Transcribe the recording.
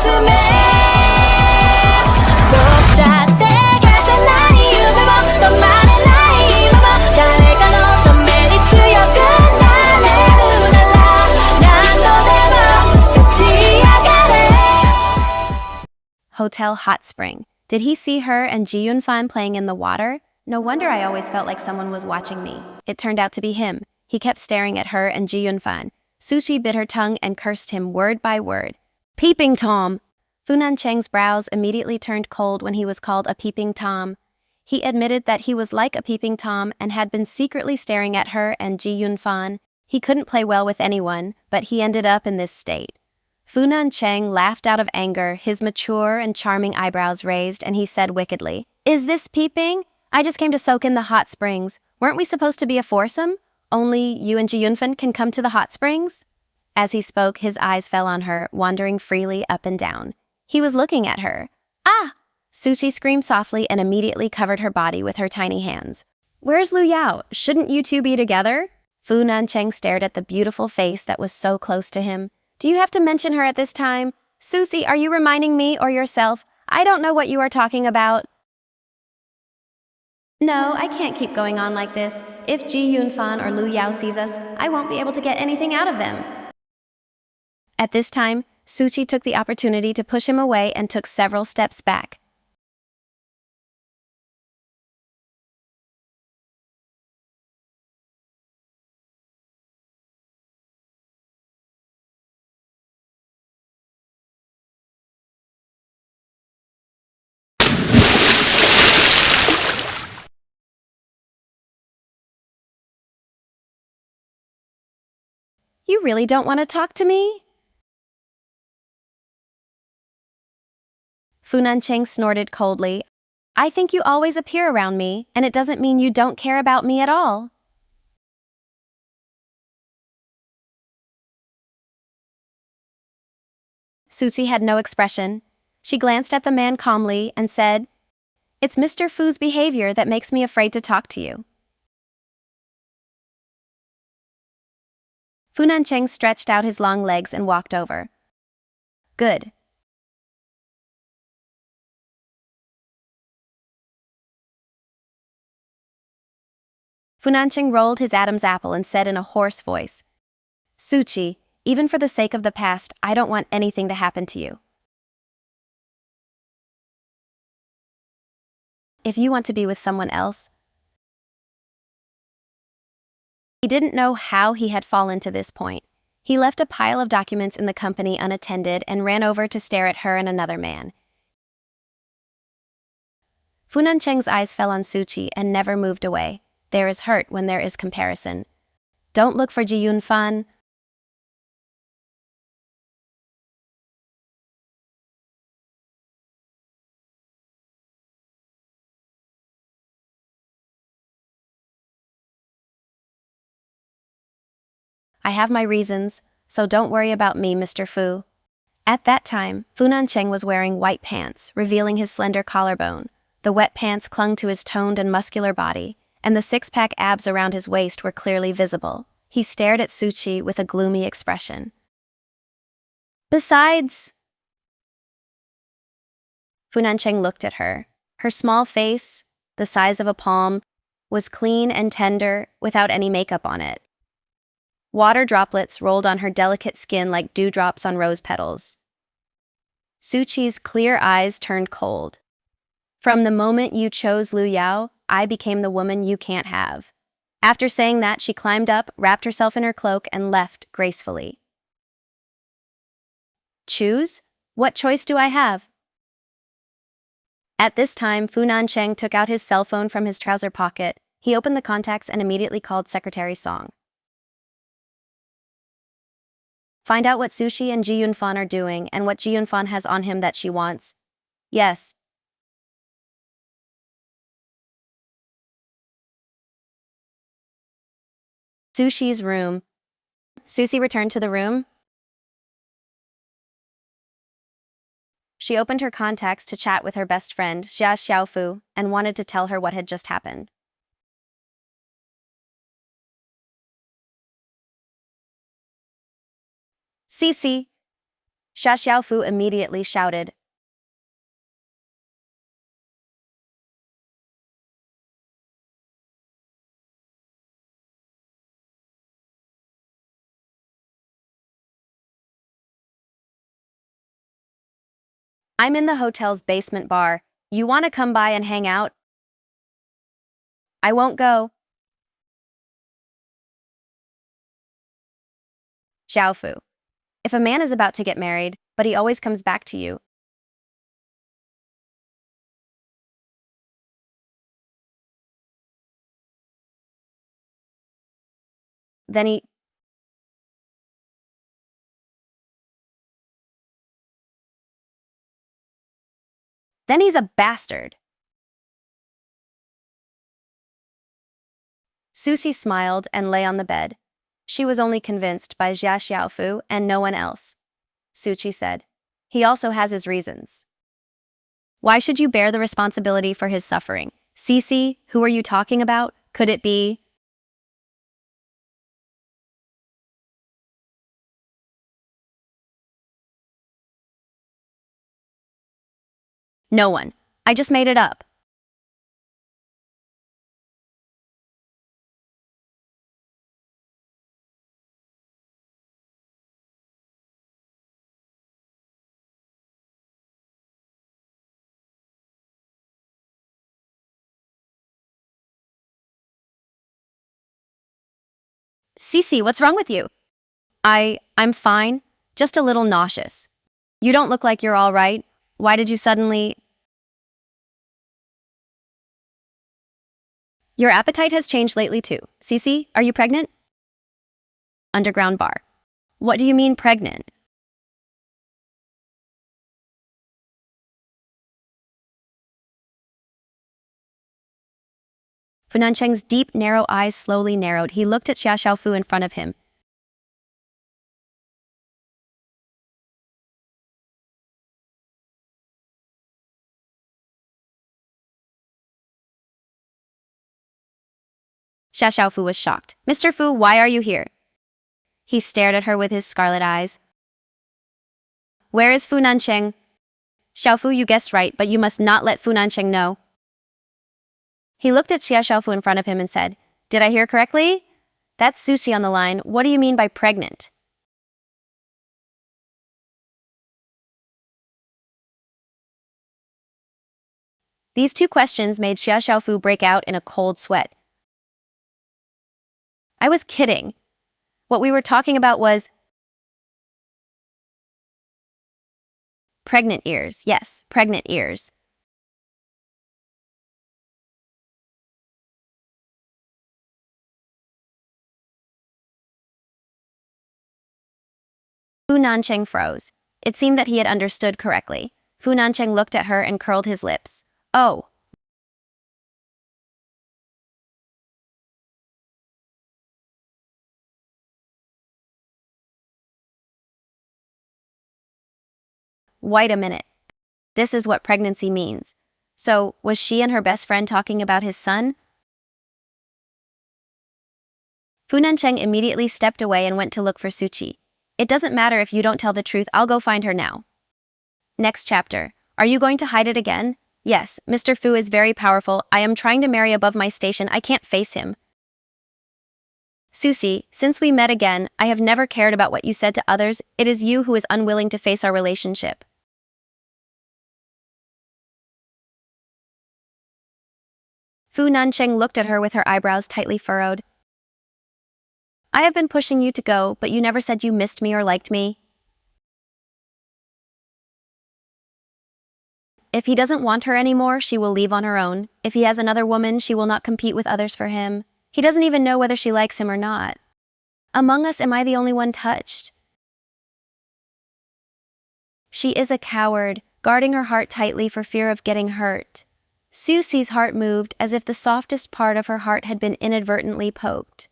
가슴에どうしたって가진 나의夢も止まれないまま誰かのために強くなれるなら何度でも立ち上がれ Hotel Hot Spring. Did he see her and Ji Yun-fan playing in the water? No wonder I always felt like someone was watching me. It turned out to be him. He kept staring at her and Ji Yun-fan. Zhuxi bit her tongue and cursed him word by word. Peeping Tom! Funan Cheng's brows immediately turned cold when he was called a peeping Tom. He admitted that he was like a peeping Tom and had been secretly staring at her and Ji Yun-fan. He couldn't play well with anyone, but he ended up in this state. Funan Cheng laughed out of anger, his mature and charming eyebrows raised, and he said wickedly, "Is this peeping? I just came to soak in the hot springs. Weren't we supposed to be a foursome? Only you and Ji Yunfan can come to the hot springs?" As he spoke, his eyes fell on her, wandering freely up and down. He was looking at her. "Ah!" Zhuxi screamed softly and immediately covered her body with her tiny hands. "Where's Lu Yao? Shouldn't you two be together?" Fu Nancheng stared at the beautiful face that was so close to him. "Do you have to mention her at this time? Zhuxi, are you reminding me or yourself? I don't know what you are talking about." "No, I can't keep going on like this. If Ji Yunfan or Lu Yao sees us, I won't be able to get anything out of them." At this time, Zhuxi took the opportunity to push him away and took several steps back. "You really don't want to talk to me?" Fu Nancheng snorted coldly. "I think you always appear around me, and it doesn't mean you don't care about me at all." Zhuxi had no expression. She glanced at the man calmly and said, "It's Mr. Fu's behavior that makes me afraid to talk to you." Fu Nancheng stretched out his long legs and walked over. "Good." Fu Nancheng rolled his Adam's apple and said in a hoarse voice, "Zhuxi, even for the sake of the past, I don't want anything to happen to you. If you want to be with someone else..." He didn't know how he had fallen to this point. He left a pile of documents in the company unattended and ran over to stare at her and another man. Fu Nancheng's eyes fell on Zhuxi and never moved away. There is hurt when there is comparison. Don't look for Ji Yunfan. I have my reasons, so don't worry about me, Mr. Fu. At that time, Fu Nancheng was wearing white pants, revealing his slender collarbone. The wet pants clung to his toned and muscular body, and the six-pack abs around his waist were clearly visible. He stared at Zhuxi with a gloomy expression. "Besides..." Fu Nancheng looked at her. Her small face, the size of a palm, was clean and tender without any makeup on it. Water droplets rolled on her delicate skin like dewdrops on rose petals. Zhuxi's clear eyes turned cold. "From the moment you chose Lu Yao, I became the woman you can't have." After saying that, she climbed up, wrapped herself in her cloak, and left gracefully. "Choose? What choice do I have?" At this time, Fu Nancheng took out his cell phone from his trouser pocket. He opened the contacts and immediately called Secretary Song. "Find out what Zhuxi and Ji Yunfan are doing and what Ji Yunfan has on him that she wants." "Yes." Zhuxi's room. Zhuxi returned to the room. She opened her contacts to chat with her best friend, Xia Xiaofu, and wanted to tell her what had just happened. "Cece." Xiaofu immediately shouted. I'm in the hotel's basement bar. You want to come by and hang out? I won't go. Xiaofu. If a man is about to get married, but he always comes back to you, then he's a bastard. Zhuxi smiled and lay on the bed. She was only convinced by Xiaofu and no one else. Zhuxi said, he also has his reasons. Why should you bear the responsibility for his suffering? Cici, who are you talking about? Could it be? No one. I just made it up. Cici, what's wrong with you? I'm fine, just a little nauseous. You don't look like you're all right. Why did you suddenly... Your appetite has changed lately too. Cici, are you pregnant? Underground bar. What do you mean pregnant? Funancheng's deep, narrow eyes slowly narrowed. He looked at Xiaofu in front of him. Xiaofu was shocked. Mr. Fu, why are you here? He stared at her with his scarlet eyes. Where is Fu Nancheng? Xiaofu, you guessed right, but you must not let Fu Nancheng know. He looked at Xiaofu in front of him and said, Did I hear correctly? That's Zhuxi on the line. What do you mean by pregnant? These two questions made Xiaofu break out in a cold sweat. I was kidding. What we were talking about was... Pregnant ears. Yes, pregnant ears. Fu Nancheng froze. It seemed that he had understood correctly. Fu Nancheng looked at her and curled his lips. Oh. Wait a minute. This is what pregnancy means. So, was she and her best friend talking about his son? Fu Nancheng immediately stepped away and went to look for Zhuxi. It doesn't matter if you don't tell the truth, I'll go find her now. Next chapter. Are you going to hide it again? Yes, Mr. Fu is very powerful. I am trying to marry above my station. I can't face him. Zhuxi, since we met again, I have never cared about what you said to others. It is you who is unwilling to face our relationship. Fu Nancheng looked at her with her eyebrows tightly furrowed. I have been pushing you to go, but you never said you missed me or liked me. If he doesn't want her anymore, she will leave on her own. If he has another woman, she will not compete with others for him. He doesn't even know whether she likes him or not. Among us, am I the only one touched? She is a coward, guarding her heart tightly for fear of getting hurt. Zhuxi's heart moved as if the softest part of her heart had been inadvertently poked.